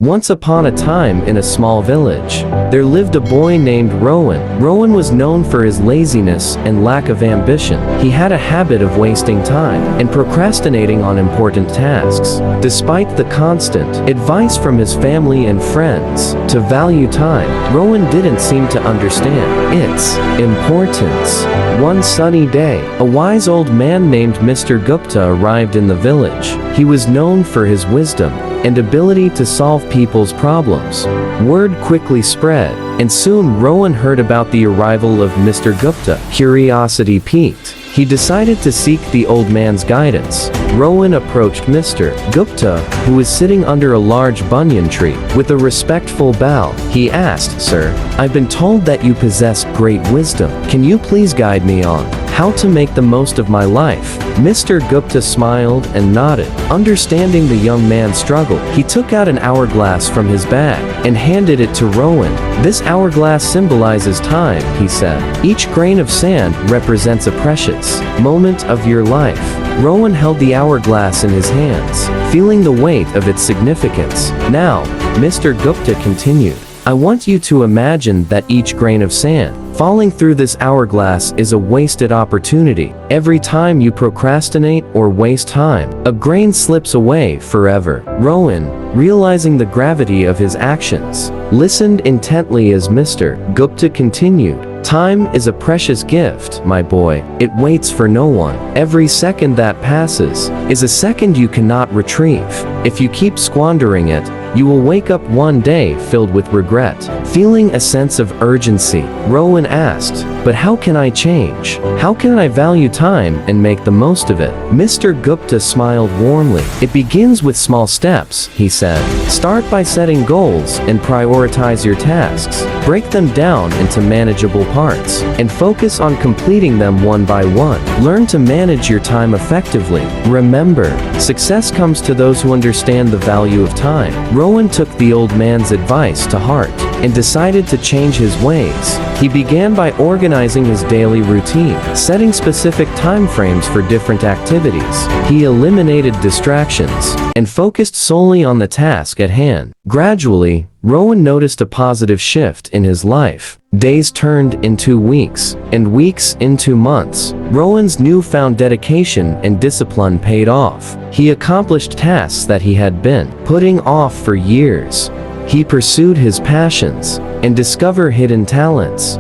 Once upon a time in a small village, there lived a boy named Rowan. Rowan was known for his laziness and lack of ambition. He had a habit of wasting time and procrastinating on important tasks. Despite the constant advice from his family and friends to value time, Rowan didn't seem to understand its importance. One sunny day, a wise old man named Mr. Gupta arrived in the village. He was known for his wisdom and ability to solve people's problems. Word quickly spread, and soon Rowan heard about the arrival of Mr. Gupta. Curiosity piqued. He decided to seek the old man's guidance. Rowan approached Mr. Gupta, who was sitting under a large banyan tree. With a respectful bow, he asked, "Sir, I've been told that you possess great wisdom. Can you please guide me on how to make the most of my life?" Mr. Gupta smiled and nodded. Understanding the young man's struggle, he took out an hourglass from his bag and handed it to Rowan. "This hourglass symbolizes time," he said. "Each grain of sand represents a precious moment of your life." Rowan held the hourglass in his hands, feeling the weight of its significance. "Now," Mr. Gupta continued, "I want you to imagine that each grain of sand falling through this hourglass is a wasted opportunity. Every time you procrastinate or waste time, a grain slips away forever." Rowan, realizing the gravity of his actions, listened intently as Mr. Gupta continued. "Time is a precious gift, my boy. It waits for no one. Every second that passes is a second you cannot retrieve. If you keep squandering it, you will wake up one day filled with regret." Feeling a sense of urgency, Rowan asked, "But how can I change? How can I value time and make the most of it?" Mr. Gupta smiled warmly. "It begins with small steps," he said. "Start by setting goals and prioritize your tasks. Break them down into manageable parts and focus on completing them one by one. Learn to manage your time effectively. Remember, success comes to those who understand the value of time." Rowan took the old man's advice to heart and decided to change his ways. He began by organizing his daily routine, setting specific time frames for different activities. He eliminated distractions and focused solely on the task at hand. Gradually, Rowan noticed a positive shift in his life. Days turned into weeks, and weeks into months. Rowan's newfound dedication and discipline paid off. He accomplished tasks that he had been putting off for years. He pursued his passions and discovered hidden talents.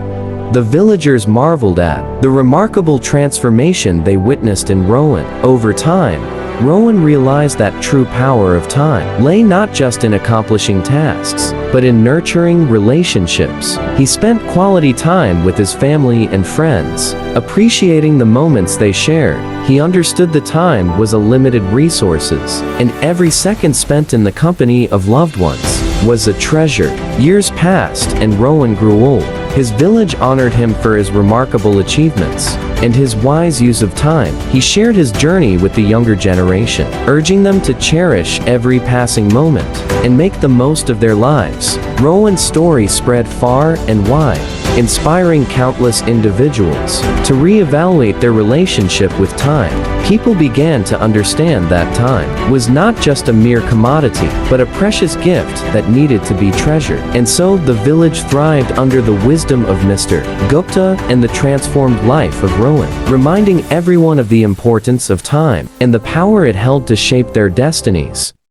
The villagers marveled at the remarkable transformation they witnessed in Rowan. Over time, Rowan realized that true power of time lay not just in accomplishing tasks, but in nurturing relationships. He spent quality time with his family and friends, appreciating the moments they shared. He understood the time was a limited resources, and every second spent in the company of loved ones was a treasure. Years passed and Rowan grew old. His village honored him for his remarkable achievements and his wise use of time. He shared his journey with the younger generation, urging them to cherish every passing moment and make the most of their lives. Rowan's story spread far and wide, inspiring countless individuals to reevaluate their relationship with time. People began to understand that time was not just a mere commodity, but a precious gift that needed to be treasured. And so the village thrived under the wisdom of Mr. Gupta and the transformed life of Rowan, reminding everyone of the importance of time and the power it held to shape their destinies.